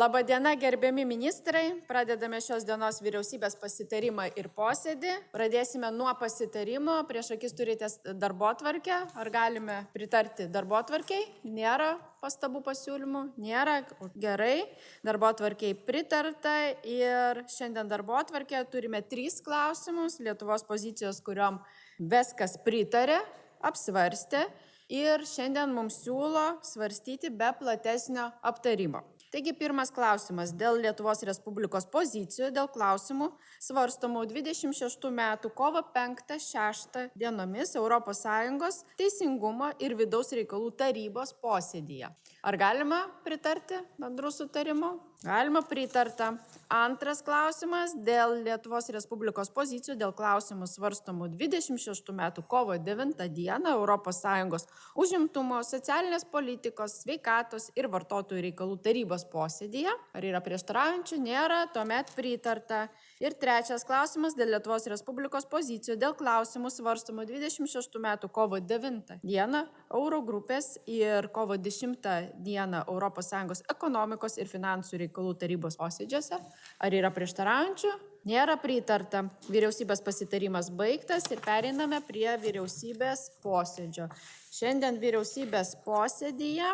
Labadiena, gerbiami ministrai. Pradedame šios dienos vyriausybės pasitarimą ir posėdį. Pradėsime nuo pasitarimo. Prieš akis turite darbotvarkę. Ar galime pritarti darbotvarkiai? Nėra pastabų pasiūlymų? Nėra. Gerai. Darbotvarkiai pritarta ir šiandien darbotvarkėje turime 3 klausimus. Lietuvos pozicijos, kuriom viskas pritarė, apsvarstė ir šiandien mums siūlo svarstyti be platesnio aptarimo. Taigi pirmas klausimas dėl Lietuvos Respublikos pozicijų, dėl klausimų svarstomų 26 metų kovo 5-6 dienomis ES Teisingumo ir Vidaus reikalų tarybos posėdyje. Ar galima pritarti bendrų sutarimų? Galima pritarta. Antras klausimas dėl Lietuvos Respublikos pozicijų, dėl klausimų svarstomų 26 metų kovo 9 dieną ES užimtumo, socialinės politikos, sveikatos ir vartotojų reikalų tarybos posėdyje. Ar yra prieštaraujančių? Nėra, tuomet pritarta. Ir trečias klausimas dėl Lietuvos Respublikos pozicijų, dėl klausimų svarstomų 26 metų kovo 9 dieną Eurogrupės ir kovo 10 dieną ES ekonomikos ir finansų reikalų tarybos posėdžiuose. Ar yra prieštaraujančių? Nėra, pritarta. Vyriausybės pasitarimas baigtas ir pereiname prie vyriausybės posėdžio. Šiandien vyriausybės posėdyje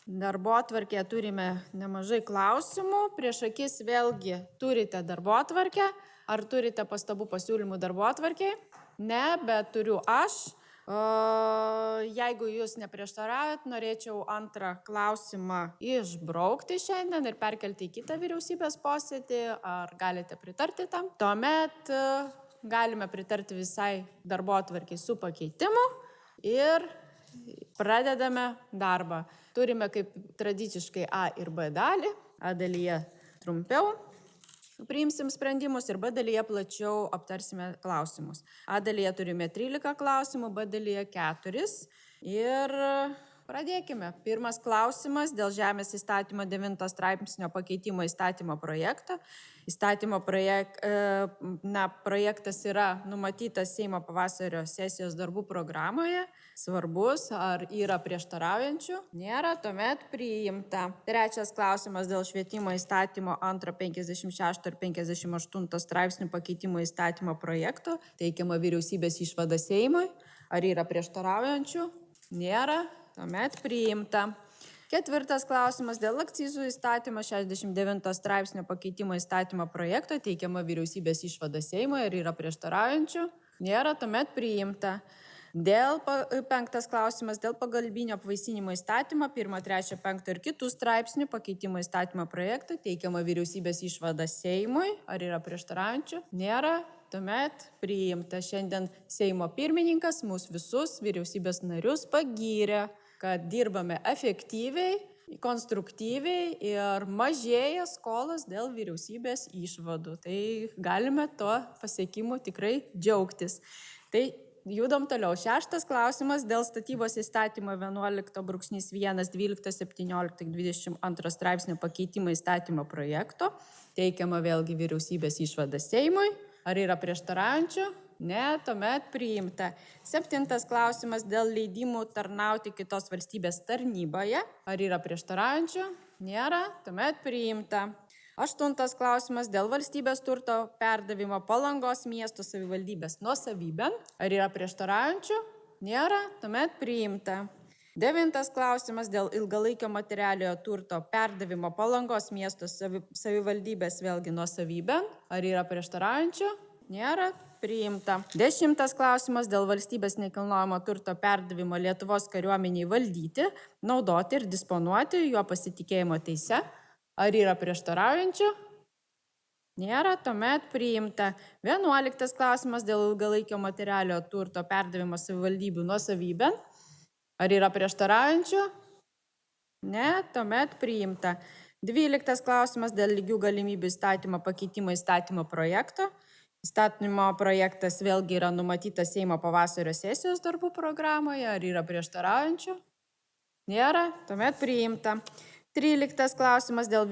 darbotvarkėje turime nemažai klausimų. Prieš akis vėlgi turite darbotvarkę. Ar turite pastabų pasiūlymų darbotvarkei? Ne, bet turiu aš. Jeigu jūs neprieštaraujat, norėčiau antrą klausimą išbraukti šiandien ir perkelti į kitą vyriausybės posėdį. Ar galite pritarti tam? Tuomet galime pritarti visai darbotvarkei su pakeitimu ir pradedame darbą. Turime kaip tradiciškai A ir B dalį. A dalyje trumpiau priimsim sprendimus ir B dalyje plačiau aptarsime klausimus. A dalyje turime 13 klausimų, B dalyje 4. Ir pradėkime. Pirmas klausimas dėl Žemės įstatymo 9 straipsnio pakeitimo įstatymo projekto. Projektas yra numatytas Seimo pavasario sesijos darbų programoje. Svarbus, ar yra prieštaraujančių? Nėra, tuomet priimta. Trečias klausimas dėl Švietimo įstatymo 2, 56 ir 58 straipsnių pakeitimo įstatymo projekto. Teikiama vyriausybės išvada Seimui. Ar yra prieštaraujančių? Nėra, tuomet priimta. Ketvirtas klausimas dėl akcizų įstatymo 69 straipsnio pakeitimo įstatymo projekto. Teikiama vyriausybės išvada Seimui. Ar yra prieštaraujančių? Nėra, tuomet priimta. Penktas klausimas dėl pagalbinio apvaisinimo įstatymo 1, 3, 5 ir kitų straipsnių pakeitimo įstatymo projekto. Teikiama vyriausybės išvada Seimui. Ar yra prieštaraujančių? Nėra, tuomet priimta. Šiandien Seimo pirmininkas mūsų visus vyriausybės narius pagyrė, kad dirbame efektyviai, konstruktyviai ir mažėja skolas dėl vyriausybės išvadų. Tai galime to pasiekimu tikrai džiaugtis. Tai judam toliau. 6 klausimas dėl statybos įstatymo 11.1, 12, 17, 22 straipsnio pakeitimo įstatymo projekto. Teikiama vėlgi vyriausybės išvada Seimui. Ar yra prieštaraujančių? Ne, tuomet priimta. 7 klausimas dėl leidimų tarnauti kitos valstybės tarnyboje. Ar yra prieštaraujančių? Nėra, tuomet priimta. 8 klausimas dėl valstybės turto perdavimo Palangos miesto savivaldybės nuosavybėn. Ar yra prieštaraujančių? Nėra, tuomet priimta. 9 klausimas dėl ilgalaikio materialiojo turto perdavimo Palangos miesto savivaldybės vėlgi nuosavybėn. Ar yra prieštaraujančių? Nėra, priimta. 10 klausimas dėl valstybės nekilnojamo turto perdavimo Lietuvos kariuomeniai valdyti, naudoti ir disponuoti juo pasitikėjimo teise. Ar yra prieštaraujančių? Nėra, tuomet priimta. 11 klausimas dėl ilgalaikio materialiojo turto perdavimo savivaldybių nuosavybėn. Ar yra prieštaraujančių? Ne, tuomet priimta. 12 klausimas dėl lygių galimybių įstatymo pakeitimo įstatymo projekto. Įstatymo projektas vėlgi yra numatytas Seimo pavasario sesijos darbų programoje. Ar yra prieštaraujančių? Nėra, tuomet priimta. 13 klausimas dėl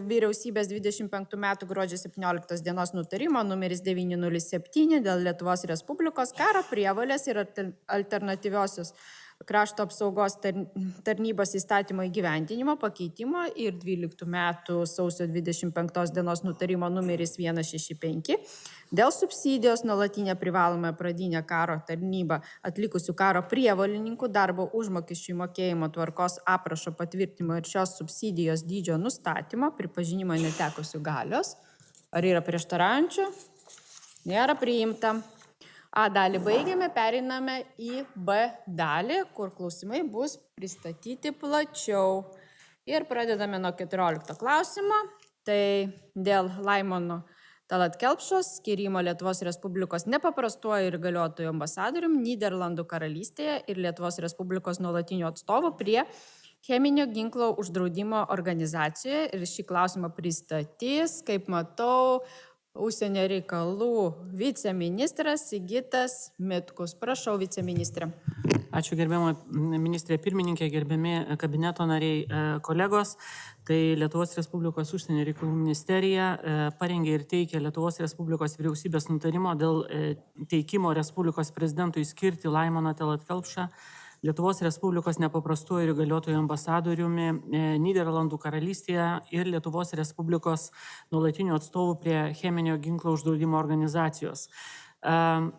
vyriausybės 25 metų gruodžio 17 dienos nutarimo numeris 907 dėl Lietuvos Respublikos karo prievolės ir alternatyviosios krašto apsaugos tarnybos įstatymo įgyvendinimo pakeitimo ir 12 metų sausio 25 dienos nutarimo numeris 165 dėl subsidijos nuolatinę privalomą pradinę karo tarnybą atlikusių karo prievolininkų darbo užmokesčių mokėjimo tvarkos aprašo patvirtinimo ir šios subsidijos dydžio nustatymo pripažinimo netekusių galios. Ar yra prieštaraujančių? Nėra, priimta. A dalį baigėme, pereiname į B dalį, kur klausimai bus pristatyti plačiau. Ir pradedame nuo 14 klausimo. Tai dėl Laimono Talat Kelpšos skyrimo Lietuvos Respublikos nepaprastuoju ir įgaliotoju ambasadorium Nyderlandų karalystėje ir Lietuvos Respublikos nuolatiniu atstovu prie cheminio ginklo uždraudimo organizacijoje. Ir šį klausimą pristatys, kaip matau, Užsienio reikalų viceministras Sigitas Mitkus. Prašau, viceministrė. Ačiū gerbiama ministrė pirmininkė, gerbiami kabineto nariai, kolegos. Tai Lietuvos Respublikos užsienio reikalų ministerija parengė ir teikė Lietuvos Respublikos vyriausybės nutarimo dėl teikimo Respublikos prezidentui skirti Laimoną Talat Kelpšą Lietuvos Respublikos nepaprastuoju ir įgaliotoju ambasadoriumi Nyderlandų karalystėje ir Lietuvos Respublikos nuolatiniu atstovu prie cheminio ginklo uždraudimo organizacijos. Tai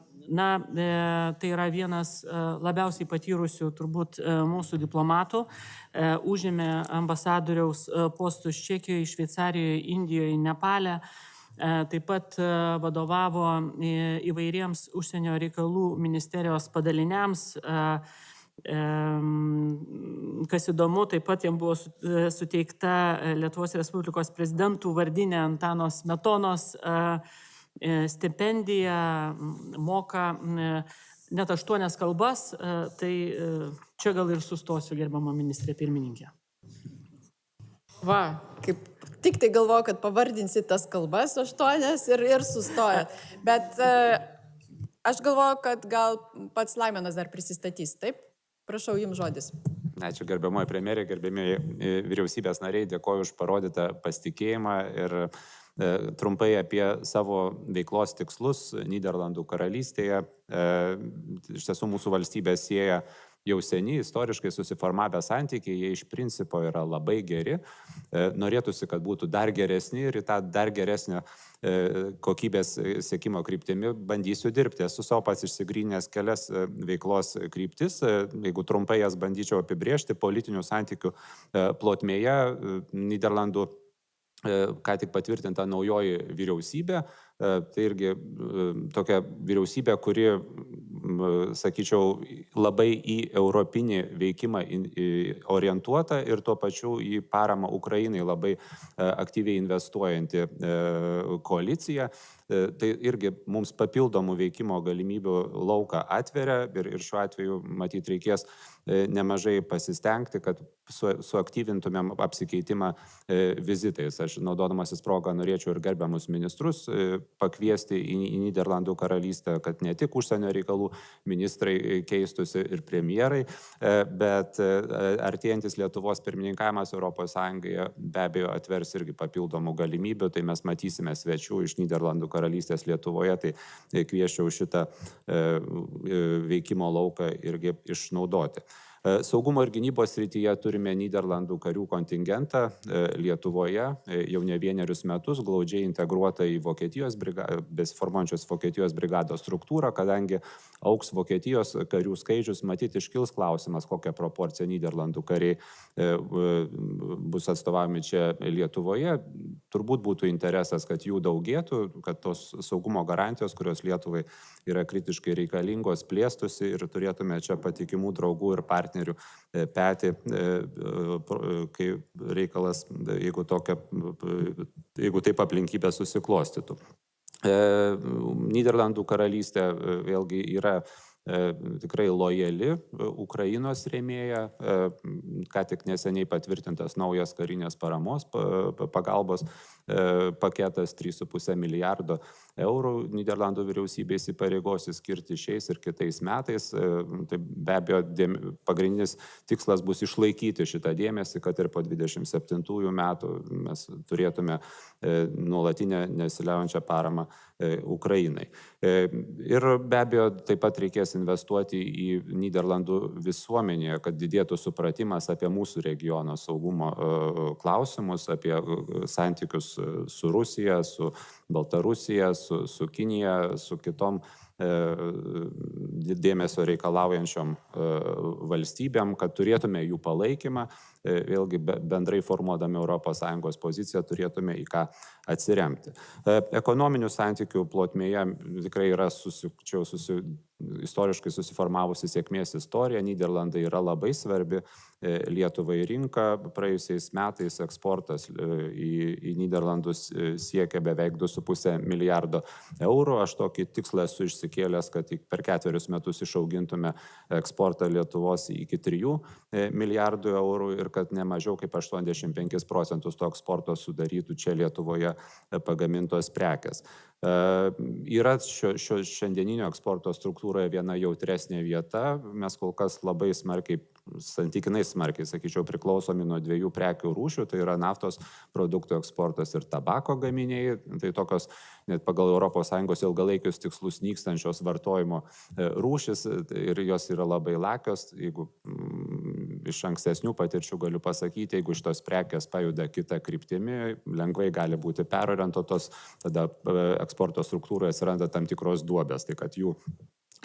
yra vienas labiausiai patyrusių turbūt mūsų diplomatų, užėmė ambasadoriaus postus Čekijoje, Šveicarijoje, Indijoje, Nepale. Taip pat vadovavo įvairiems užsienio reikalų ministerijos padaliniams. Kas įdomu, taip pat jam buvo suteikta Lietuvos Respublikos prezidentų vardinė Antano Smetonos stipendija, moka net 8 kalbas, tai čia gal ir sustosiu, gerbama ministrė pirmininkė. Va, kaip tik tai galvoju, kad pavardinsi tas kalbas 8 ir sustojat. Bet aš galvoju, kad gal pats Laimonas dar prisistatys, taip? Prašau, jums žodis. Ačiū gerbiamoji premjerė, gerbiami vyriausybės nariai, dėkoju už parodytą pasitikėjimą ir trumpai apie savo veiklos tikslus Nyderlandų karalystėje. Iš tiesų mūsų valstybė sieja jau seniai istoriškai susiformavę santykiai, jie iš principo yra labai geri. Norėtųsi, kad būtų dar geresni ir į tą dar geresnio kokybės siekimo kryptimi bandysiu dirbti. Esu savo pats išsigrynęs kelias veiklos kryptis, jeigu trumpai jas bandyčiau apibrėžti, politinių santykių plotmėje Nyderlandų ką tik patvirtinta naujoji vyriausybė. Tai irgi tokia vyriausybė, kuri, sakyčiau, labai į europinį veikimą orientuota ir tuo pačiu į paramą Ukrainai labai aktyviai investuojanti koalicija. Tai irgi mums papildomų veikimo galimybių lauką atveria ir šiuo atveju matyt reikės nemažai pasistengti, kad suaktyvintumėm apsikeitimą vizitais. Aš naudodamasis progą norėčiau ir gerbiamus ministrus pakviesti į Nyderlandų karalystę, kad ne tik užsienio reikalų ministrai keistusi ir premjerai, bet artėjantis Lietuvos pirmininkavimas Europos Sąjungoje be abejo atvers irgi papildomų galimybių, tai mes matysime svečių iš Nyderlandų karalystės Lietuvoje, tai kvieščiau šitą veikimo lauką irgi išnaudoti. Saugumo ir gynybos srityje turime Nyderlandų karių kontingentą Lietuvoje jau ne vienerius metus, glaudžiai integruota į besiformuojančios Vokietijos brigados struktūrą, kadangi augs Vokietijos karių skaičius, matyt iškils klausimas, kokia proporcija Nyderlandų kariai bus atstovavimi čia Lietuvoje. Turbūt būtų interesas, kad jų daugėtų, kad tos saugumo garantijos, kurios Lietuvai yra kritiškai reikalingos, plėstųsi ir turėtume čia patikimų draugų ir partnerių petį, kai reikalas, jeigu taip aplinkybė susiklostytų. Nyderlandų karalystė vėlgi yra tikrai lojali Ukrainos rėmėja, ką tik neseniai patvirtintas naujas karinės paramos pagalbos paketas 3,5 milijardo eurų Nyderlandų vyriausybė įsipareigosi skirti šiais ir kitais metais. Tai be abejo pagrindinis tikslas bus išlaikyti šitą dėmesį, kad ir po 27 metų mes turėtume nuolatinę nesiliaujančią paramą Ukrainai. Ir be abejo taip pat reikės investuoti į Nyderlandų visuomenėje, kad didėtų supratimas apie mūsų regiono saugumo klausimus, apie santykius su Rusija, su Baltarusija, su Kinija, su kitom dėmesio reikalaujančiom valstybėm, kad turėtume jų palaikymą, vėlgi bendrai formuodami ES poziciją turėtume į ką atsiremti. Ekonominių santykių plotmėje tikrai yra istoriškai susiformavusi sėkmės istorija. Nyderlandai yra labai svarbi Lietuvai rinka. Praėjusiais metais eksportas į Nyderlandus siekia beveik 2,5 milijardo eurų. Aš tokį tikslą esu išsikėlęs, kad per 4 metus išaugintume eksportą Lietuvos iki 3 milijardų eurų ir kad ne mažiau kaip 85% to eksporto sudarytų čia Lietuvoje pagamintos prekės. Yra šiandieninio eksporto struktūroje viena jautresnė vieta. Mes kol kas labai smarkiai, santykinai smarkiai, sakyčiau, priklausomi nuo 2 prekių rūšių. Tai yra naftos produktų eksportas ir tabako gaminiai. Tai tokios net pagal ES ilgalaikius tikslus nykstančios vartojimo rūšis ir jos yra labai lakios. Jeigu iš ankstesnių patirčių galiu pasakyti, jeigu šitos prekės pajuda kitą kryptimį, lengvai gali būti perorientuotos, tada eksporto struktūroje atsiranda tam tikros duobės, tai kad jų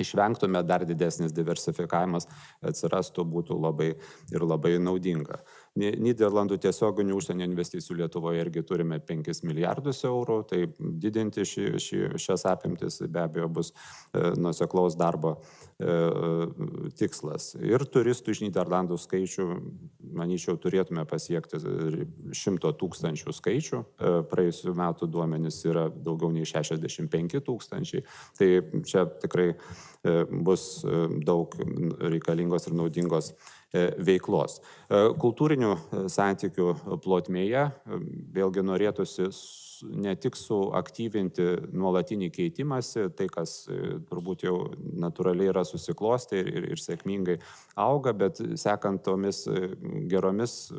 išvengtume, dar didesnis diversifikavimas atsirastų, būtų labai naudinga. Nyderlandų tiesioginių užsienio investicijų Lietuvoje irgi turime 5 milijardus eurų, tai didinti šias apimtis be abejo bus nuoseklaus darbo tikslas. Ir turistų iš Nyderlandų skaičių, manyčiau, turėtume pasiekti 100 000 skaičių. Praėjusių metų duomenys yra daugiau nei 65 000. Tai čia tikrai bus daug reikalingos ir naudingos veiklos. Kultūrinių santykių plotmėje vėlgi norėtųsi ne tik suaktyvinti nuolatinį keitimąsi, tai kas turbūt jau natūraliai yra susiklostę ir sėkmingai auga, bet sekant tomis geromis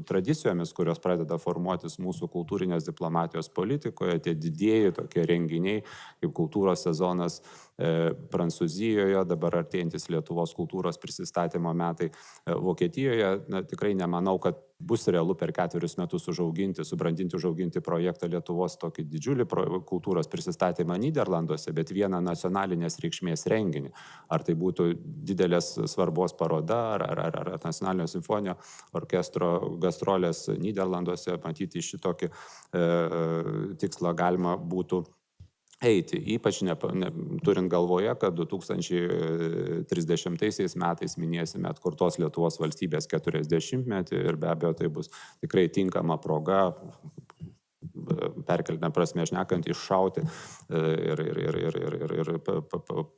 tradicijomis, kurios pradeda formuotis mūsų kultūrinės diplomatijos politikoje, tie didieji tokie renginiai, kaip kultūros sezonas Prancūzijoje, dabar artėjantis Lietuvos kultūros prisistatymo metai Vokietijoje, tikrai nemanau, kad bus realu per 4 metus subrandinti projektą Lietuvos tokį didžiulį kultūros prisistatymą Nyderlanduose, bet vieną nacionalinės reikšmės renginį. Ar tai būtų didelės svarbos paroda, ar nacionalinio simfoninio orkestro gastrolės Nyderlanduose, matyti šitokį tikslą galima būtų eiti, ypač turint galvoje, kad 2030 metais minėsime atkurtos Lietuvos valstybės 40-metį ir be abejo tai bus tikrai tinkama proga, perkeltinė prasme šnekant, iššauti ir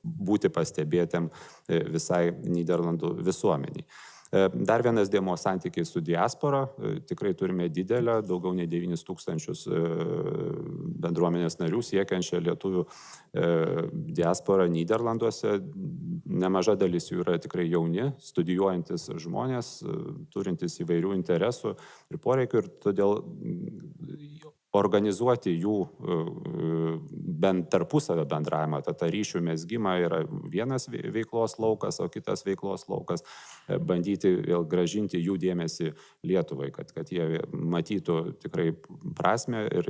būti pastebėtiem visai Nyderlandų visuomeniai. Dar vienas dėmuo santykiai su diaspora. Tikrai turime didelę, daugiau nei 9 000 bendruomenės narių siekiančią lietuvių diasporą Nyderlanduose. Nemaža dalis jų yra tikrai jauni, studijuojantis žmonės, turintys įvairių interesų ir poreikių, ir todėl organizuoti jų tarpusavio bendravimą, tą ryšių mezgimą yra vienas veiklos laukas, o kitas veiklos laukas bandyti vėl grąžinti jų dėmesį Lietuvai, kad jie matytų tikrai prasmę ir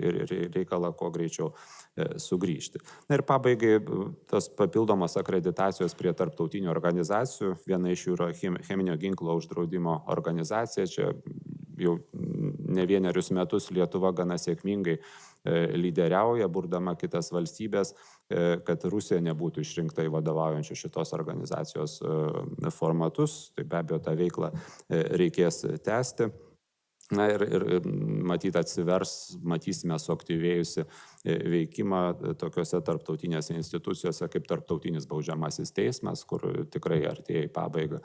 reikalą kuo greičiau sugrįžti. Ir pabaigai tos papildomos akreditacijos prie tarptautinių organizacijų. Viena iš jų yra cheminio ginklo uždraudimo organizacija. Čia jau ne vienerius metus Lietuva gana sėkmingai lyderiauja, burdama kitas valstybės, kad Rusija nebūtų išrinkta į vadovaujančių šitos organizacijos formatus. Tai be abejo tą veiklą reikės tęsti. Na ir matyt matysime suaktyvėjusi veikimą tokiuose tarptautinėse institucijose kaip Tarptautinis baudžiamasis teismas, kur tikrai artėja į pabaigą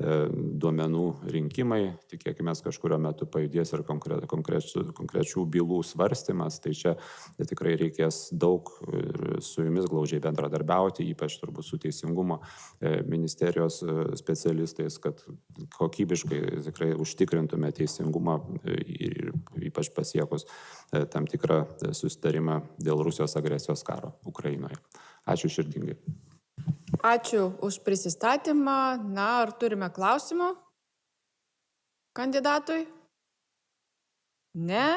duomenų rinkimai, tikėkime kažkurio metu pajudės ir konkrečių bylų svarstymas, tai čia tikrai reikės daug su jumis glaudžiai bendradarbiauti, ypač turbūt su Teisingumo ministerijos specialistais, kad kokybiškai tikrai užtikrintume teisingumą ir ypač pasiekus tam tikrą susitarimą dėl Rusijos agresijos karo Ukrainoje. Ačiū širdingai. Ačiū už prisistatymą. Na, ar turime klausimų kandidatui? Ne.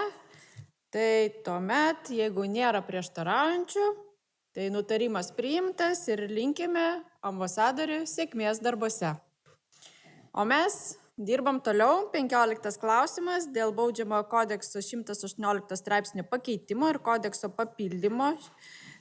Tai tuomet, jeigu nėra prieštaraujančių, tai nutarimas priimtas ir linkime ambasadoriui sėkmės darbuose. O mes dirbam toliau. 15 klausimas dėl baudžiamojo kodekso 118 straipsnio pakeitimo ir kodekso papildymo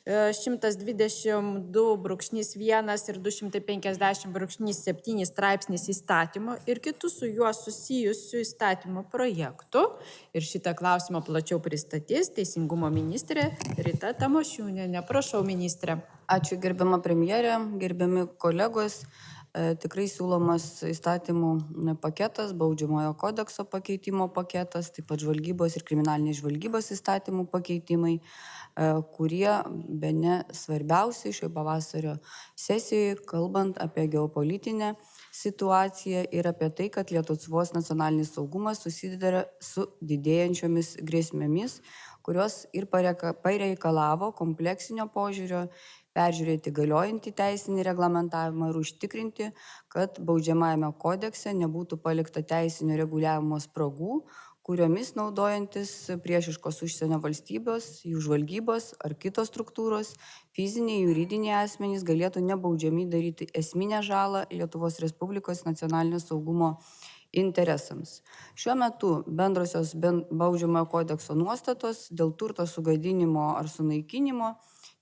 122/1 ir 250/7 straipsnis įstatymo ir kitų su juo susijusių įstatymų projektų. Ir šitą klausimą plačiau pristatys Teisingumo ministrė Rita Tamošiūnienė. Prašau, ministrė. Ačiū gerbiama premjerė, gerbiami kolegos. Tikrai siūlomas įstatymų paketas, baudžiamojo kodekso pakeitimo paketas, taip pat žvalgybos ir kriminalinės žvalgybos įstatymų pakeitimai, kurie bene svarbiausi šio pavasario sesijoje, kalbant apie geopolitinę situaciją ir apie tai, kad Lietuvos nacionalinis saugumas susiduria su didėjančiomis grėsmėmis, kurios ir pareikalavo kompleksinio požiūrio, peržiūrėti galiojantį teisinį reglamentavimą ir užtikrinti, kad baudžiamajame kodekse nebūtų palikta teisinio reguliavimo spragų, kuriomis naudojantis priešiškos užsienio valstybės, jų žvalgybos ar kitos struktūros, fiziniai, juridiniai asmenys galėtų nebaudžiami daryti esminę žalą Lietuvos Respublikos nacionalinio saugumo interesams. Šiuo metu bendrosios baudžiamojo kodekso nuostatos dėl turto sugadinimo ar sunaikinimo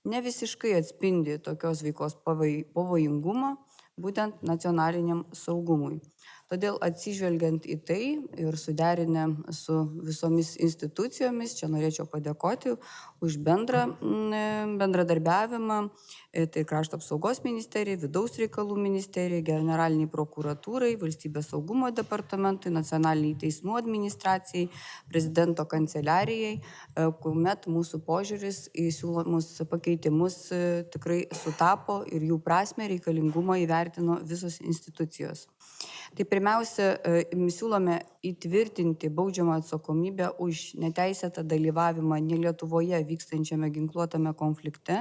ne visiškai atspindi tokios veikos pavojingumą būtent nacionaliniam saugumui. Todėl atsižvelgiant į tai ir suderinę su visomis institucijomis, čia norėčiau padėkoti už bendradarbiavimą, tai Krašto apsaugos ministerijai, Vidaus reikalų ministerijai, Generaliniai prokuratūrai, Valstybės saugumo departamentui, Nacionaliniai teismų administracijai, Prezidento kanceliarijai, kuomet mūsų požiūris į siūlomus pakeitimus tikrai sutapo ir jų prasme reikalingumą įvertino visos institucijos. Tai pirmiausia, siūlome įtvirtinti baudžiamą atsakomybę už neteisėtą dalyvavimą ne Lietuvoje vykstančiame ginkluotame konflikte,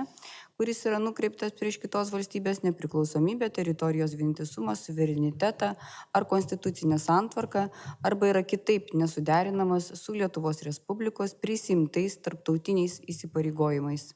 kuris yra nukreiptas prieš kitos valstybės nepriklausomybę, teritorijos vientisumą, suverenitetą ar konstitucinę santvarką, arba yra kitaip nesuderinamas su Lietuvos Respublikos prisiimtais tarptautiniais įsipareigojimais.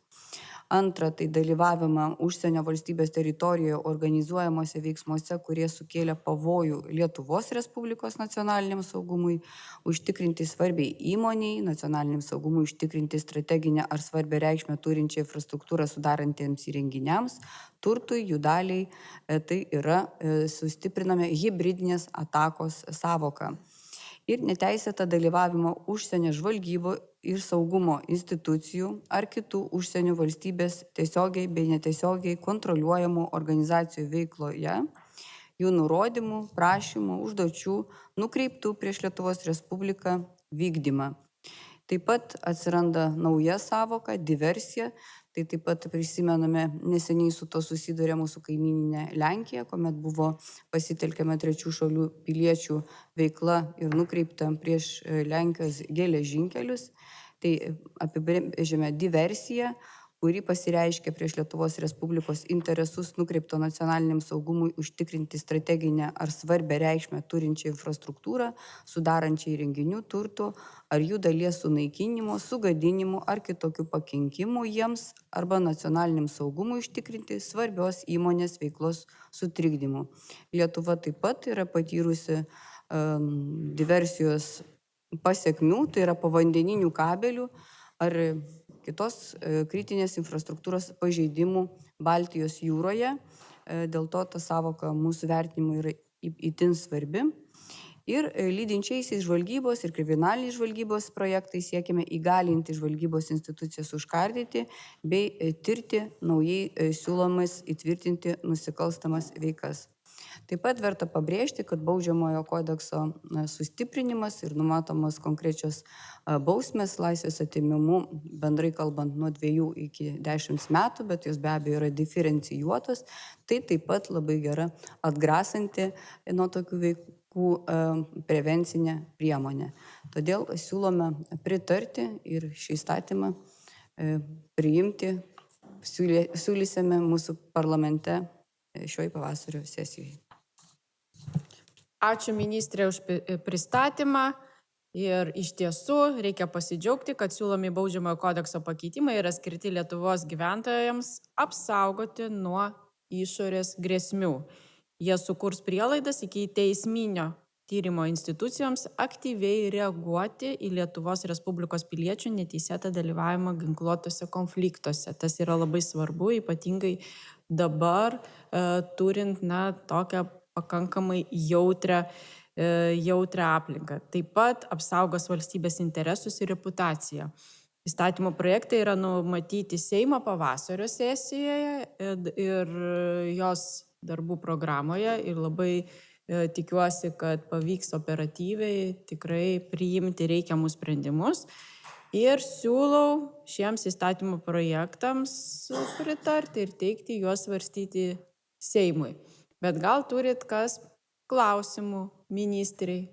Antra, tai dalyvavimą užsienio valstybės teritorijoje organizuojamuose veiksmuose, kurie sukėlė pavojų Lietuvos Respublikos nacionaliniam saugumui, užtikrinti svarbiai įmoniai, nacionaliniam saugumui užtikrinti strateginę ar svarbią reikšmę turinčią infrastruktūrą sudarantiems įrenginiams, turtui, jų daliai, tai yra sustipriname hibridinės atakos savoką. Ir neteisėtą dalyvavimą užsienio žvalgybo ir saugumo institucijų ar kitų užsienio valstybės tiesiogiai bei netiesiogiai kontroliuojamų organizacijų veikloje, jų nurodymų, prašymų, užduočių nukreiptų prieš Lietuvos Respubliką vykdymą. Taip pat atsiranda nauja savoka - diversija. Tai taip pat prisimename neseniai su to susidūrė mūsų kaimyninė Lenkija, kuomet buvo pasitelkiama trečių šalių piliečių veikla ir nukreipta prieš Lenkijos geležinkelius. Tai apibrėžiame diversiją, kuri pasireiškia prieš Lietuvos Respublikos interesus nukreipto nacionaliniam saugumui užtikrinti strateginę ar svarbią reikšmę turinčią infrastruktūrą, sudarančią įrenginių, turtų ar jų dalies sunaikinimo, sugadinimo ar kitokių pakenkimų jiems arba nacionaliniam saugumui užtikrinti svarbios įmonės veiklos sutrikdymų. Lietuva taip pat yra patyrusi diversijos pasekmių, tai yra povandeninių kabelių ar kitos kritinės infrastruktūros pažeidimų Baltijos jūroje. Dėl to ta savoka mūsų vertinimu yra itin svarbi. Ir lydinčiaisiais žvalgybos ir kriminalinės žvalgybos projektais siekime įgalinti žvalgybos institucijas užkardyti bei tirti naujai siūlomas įtvirtinti nusikalstamas veikas. Taip pat verta pabrėžti, kad baudžiamojo kodekso sustiprinimas ir numatomas konkrečios bausmės laisvės atėmimu, bendrai kalbant nuo 2 iki 10 metų, bet jos be abejo yra diferencijuotos, tai taip pat labai gera atgrasanti nuo tokių veikų prevencinė priemonė. Todėl siūlome pritarti ir šį įstatymą priimti, siūlysime mūsų parlamente šioj pavasario sesijoje. Ačiū ministrė už pristatymą. Ir iš tiesų reikia pasidžiaugti, kad siūlomi baudžiamojo kodekso pakeitimai yra skirti Lietuvos gyventojams apsaugoti nuo išorės grėsmių. Jie sukurs prielaidas iki teisminio tyrimo institucijoms aktyviai reaguoti į Lietuvos Respublikos piliečių neteisėtą dalyvavimą ginkluotose konfliktuose. Tas yra labai svarbu, ypatingai dabar turint tokią pakankamai jautrią aplinką. Taip pat apsaugos valstybės interesus ir reputaciją. Įstatymo projektai yra numatyti Seimo pavasario sesijoje ir jos darbų programoje ir labai tikiuosi, kad pavyks operatyviai tikrai priimti reikiamus sprendimus. Ir siūlau šiems įstatymo projektams pritarti ir teikti juos svarstyti Seimui. Bet gal turit kas klausimų ministrei?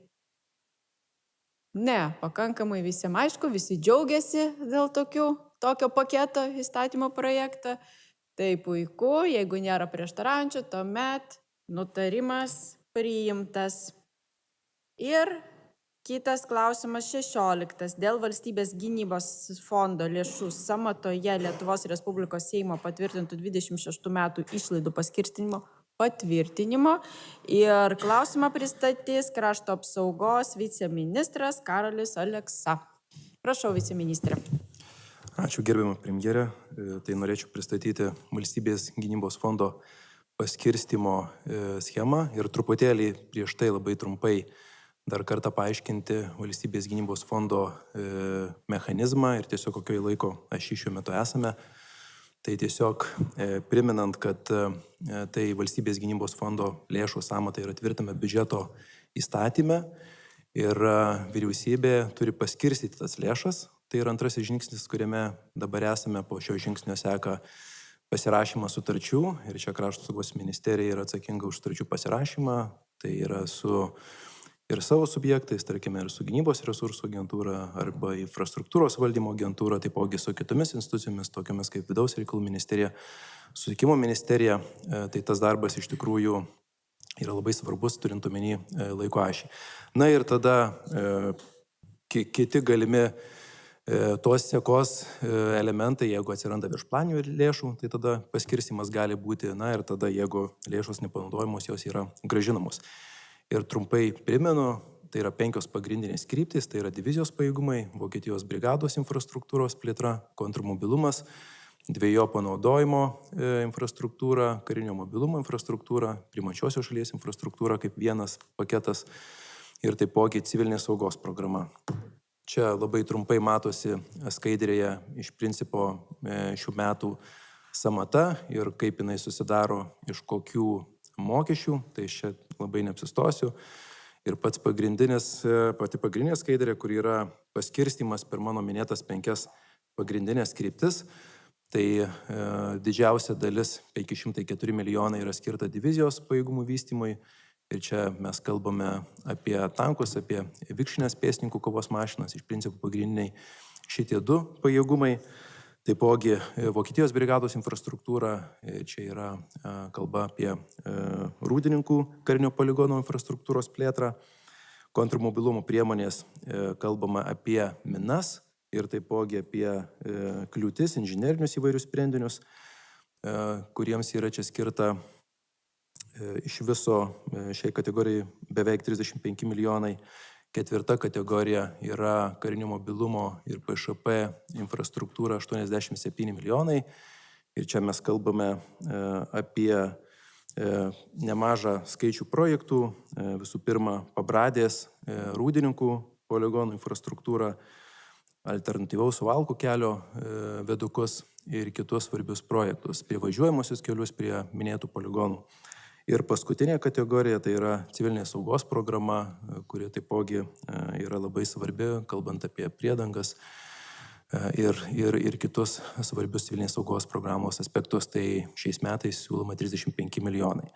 Ne, pakankamai visiems aišku, visi džiaugiasi dėl tokio paketo įstatymo projektą. Tai puiku, jeigu nėra prieštaraujančių, tuomet nutarimas priimtas. Ir kitas klausimas 16. Dėl valstybės gynybos fondo lėšų sąmatoje Lietuvos Respublikos Seimo patvirtintų 26 metų išlaidų paskirstymo patvirtinimo. Ir klausimą pristatys krašto apsaugos viceministras Karolis Aleksa. Prašau, viceministrė. Ačiū gerbiamą premjerę. Tai norėčiau pristatyti valstybės gynybos fondo paskirstymo schemą ir truputėlį prieš tai labai trumpai dar kartą paaiškinti valstybės gynybos fondo mechanizmą ir tiesiog kokioje laiko ašį šiuo metu esame. Tai tiesiog priminant, kad tai valstybės gynybos fondo lėšų sąmatai yra tvirtame biudžeto įstatyme ir vyriausybė turi paskirstyti tas lėšas. Tai yra antrasis žingsnis, kuriame dabar esame. Po šio žingsnio seka pasirašymas sutarčių ir čia krašto apsaugos ministerija yra atsakinga už sutarčių pasirašymą. Tai yra su ir savo subjektais, tarkime, ir su gynybos resursų agentūra arba infrastruktūros valdymo agentūra, taipogi su kitomis institucijomis, tokiamis kaip vidaus reikalų ministerija, susisiekimo ministerija. Tai tas darbas iš tikrųjų yra labai svarbus, turint omeny laiko ašį. Na ir tada kiti galimi tos sekos elementai, jeigu atsiranda viršplanių lėšų, tai tada paskirstymas gali būti, ir tada jeigu lėšos nepanaudojamos, jos yra grąžinamos. Ir trumpai primenu, tai yra 5 pagrindinės kryptys, tai yra divizijos pajėgumai, Vokietijos brigados infrastruktūros plėtra, kontrmobilumas, dvejopo naudojimo infrastruktūra, karinio mobilumo infrastruktūra, priimančiosios šalies infrastruktūra kaip vienas paketas ir taipogi civilinės saugos programa. Čia labai trumpai matosi skaidrėje iš principo šių metų sąmata ir kaip jinai susidaro iš kokių mokesčių, tai čia labai neapsistosiu. Ir pati pagrindinė skaidrė, kur yra paskirstymas per mano minėtas 5 pagrindinės kryptis, tai didžiausia dalis 504 milijonai yra skirta divizijos pajėgumų vystymui. Ir čia mes kalbame apie tankus, apie vikšrinės pėstininkų kovos mašinas, iš principo pagrindiniai šitie 2 pajėgumai. Taipogi Vokietijos brigados infrastruktūra, čia yra kalba apie rūdininkų karinio poligono infrastruktūros plėtrą, kontrmobilumo priemonės kalbama apie minas ir taipogi apie kliūtis, inžinerinius įvairius sprendinius, kuriems yra čia skirta iš viso šiai kategorijai beveik 35 milijonai. 4 kategorija yra karinio mobilumo ir PŠP infrastruktūra 87 milijonai. Ir čia mes kalbame apie nemažą skaičių projektų. Visų pirma, Pabradės rūdininkų poligonų infrastruktūra, alternatyvaus suvalkų kelio viadukus ir kitus svarbius projektus, prie važiuojamosius kelius, prie minėtų poligonų. Ir paskutinė kategorija tai yra civilinės saugos programa, kuri taipogi yra labai svarbi, kalbant apie priedangas ir kitus svarbius civilinės saugos programos aspektus. Tai šiais metais siūloma 35 milijonai.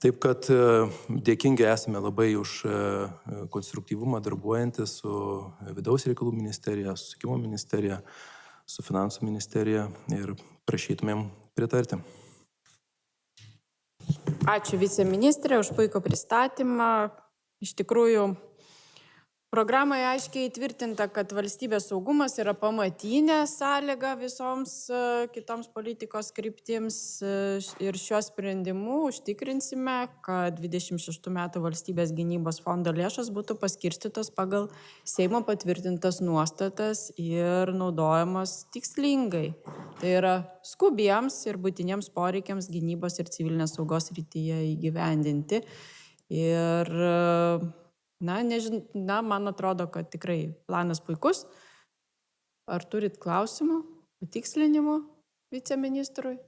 Taip kad dėkingi esame labai už konstruktyvumą darbuojantis su vidaus reikalų ministerija, susisiekimo ministerija, su finansų ministerija ir prašytumėm pritarti. Ačiū viceministrė už puikų pristatymą. Iš tikrųjų, programoje aiškiai įtvirtinta, kad valstybės saugumas yra pamatinė sąlyga visoms kitoms politikos kryptims ir šiuo sprendimu užtikrinsime, kad 26 metų valstybės gynybos fondo lėšos būtų paskirstytos pagal Seimo patvirtintas nuostatas ir naudojamos tikslingai. Tai yra skubiems ir būtiniems poreikiams gynybos ir civilinės saugos srityje įgyvendinti. Ir man atrodo, kad tikrai planas puikus. Ar turit klausimų, patikslinimų viceministrui?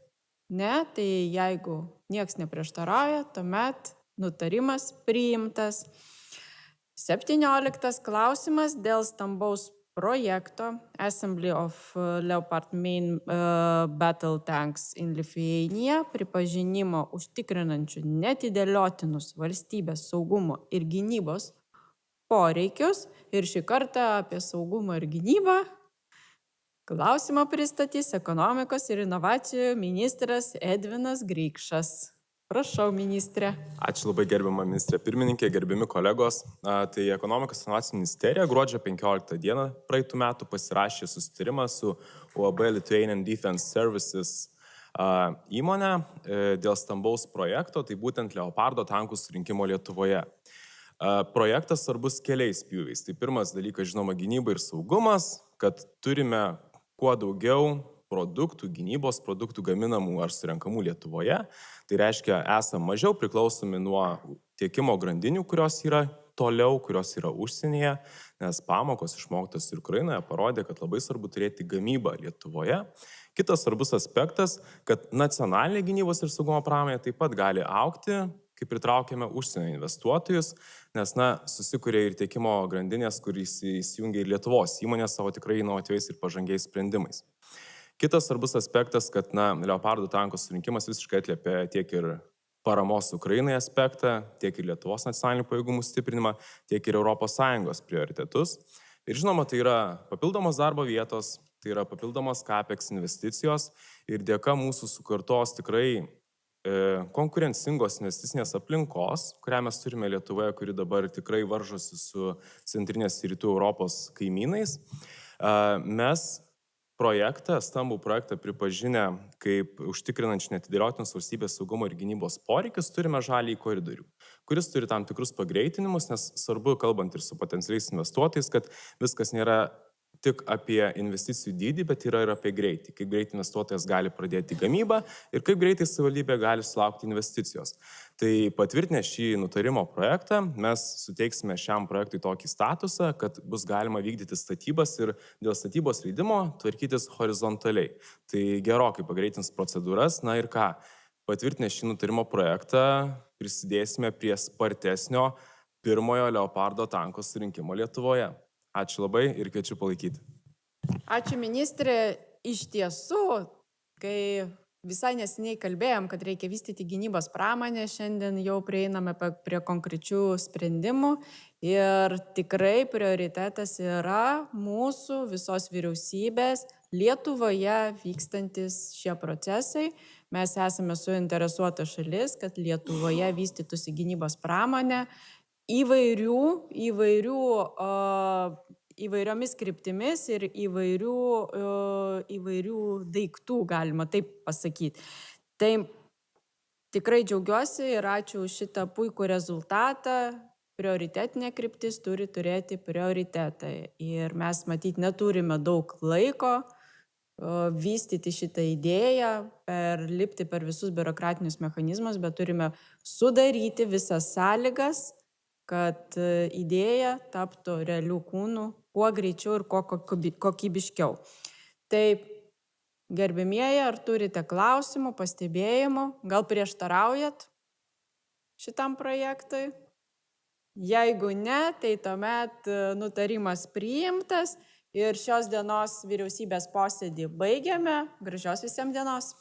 Ne, tai jeigu nieks neprieštarauja, tuomet nutarimas priimtas. 17 klausimas dėl stambaus projekto Assembly of Leopard Main Battle Tanks in Lithuania pripažinimo užtikrinančių netidėliotinus valstybės saugumo ir gynybos poreikius. Ir šį kartą apie saugumą ir gynybą klausimą pristatys ekonomikos ir inovacijų ministras Edvinas Grikšas. Prašau, ministrė. Ačiū labai gerbiama ministrė pirmininkė, gerbiami kolegos. Tai Ekonomikos ir inovacijų ministerija gruodžio 15 dieną praeitų metų pasirašė susitarimą su UAB Lithuanian Defense Services įmonė dėl stambaus projekto, tai būtent Leopardo tankų surinkimo Lietuvoje. Projektas svarbus keliais pjūviais. Tai pirmas dalykas, žinoma, gynyba ir saugumas, kad turime kuo daugiau produktų, gynybos produktų gaminamų ar surenkamų Lietuvoje. Tai reiškia, esame mažiau priklausomi nuo tiekimo grandinių, kurios yra toliau, kurios yra užsienyje, nes pamokos išmoktos ir Ukrainoje parodė, kad labai svarbu turėti gamybą Lietuvoje. Kitas svarbus aspektas, kad nacionalinė gynybos ir saugumo pramonė taip pat gali augti, kai pritraukiame užsienio investuotojus, nes susikuria ir tiekimo grandinės, kuris įsijungia ir Lietuvos įmonės savo tikrai inovatyviais ir pažangiais sprendimais. Kitas svarbus aspektas, kad Leopardų tankų surinkimas visiškai atliepia tiek ir paramos Ukrainai aspektą, tiek ir Lietuvos nacionalinių pajėgumų stiprinimą, tiek ir ES prioritetus. Ir žinoma, tai yra papildomos darbo vietos, tai yra papildomos CAPEX investicijos ir dėka mūsų sukurtos tikrai konkurencingos investicinės aplinkos, kurią mes turime Lietuvoje, kuri dabar tikrai varžosi su centrinės ir rytų Europos kaimynais, mes stambų projektą pripažinę kaip užtikrinančių netidėliotinus valstybės saugumo ir gynybos poreikius, turime žaliąjį koridorių, kuris turi tam tikrus pagreitinimus, nes svarbu, kalbant ir su potencialiais investuotojais, kad viskas nėra tik apie investicijų dydį, bet yra ir apie greitį. Kaip greitai investuotojas gali pradėti gamybą ir kaip greitai savivaldybė gali sulaukti investicijos. Tai patvirtinę šį nutarimo projektą, mes suteiksime šiam projektui tokį statusą, kad bus galima vykdyti statybas ir dėl statybos leidimo tvarkytis horizontaliai. Tai gerokai pagreitins procedūras. Na ir ką, patvirtinę šį nutarimo projektą prisidėsime prie spartesnio pirmojo Leopardo tanko surinkimo Lietuvoje. Ačiū labai ir kviečiu palaikyti. Ačiū, ministrė. Iš tiesų, kai visai neseniai kalbėjom, kad reikia vystyti gynybos pramonę, šiandien jau prieiname prie konkrečių sprendimų ir tikrai prioritetas yra mūsų visos vyriausybės Lietuvoje vykstantis šie procesai. Mes esame suinteresuota šalis, kad Lietuvoje vystytųsi gynybos pramonė įvairiomis kryptimis ir įvairių daiktų, galima taip pasakyti. Tai tikrai džiaugiuosi ir ačiū už šitą puikų rezultatą. Prioritetinė kryptis turi turėti prioritetą. Ir mes matyti neturime daug laiko vystyti šitą idėją, lipti per visus biurokratinius mechanizmus, bet turime sudaryti visas sąlygas, kad idėja taptų realių kūnų kuo greičiau ir kuo kokybiškiau. Tai, gerbimieji, ar turite klausimų, pastebėjimų, gal prieštaraujat šitam projektui? Jeigu ne, tai tuomet nutarimas priimtas ir šios dienos vyriausybės posėdį baigiame. Gražios visiems dienos.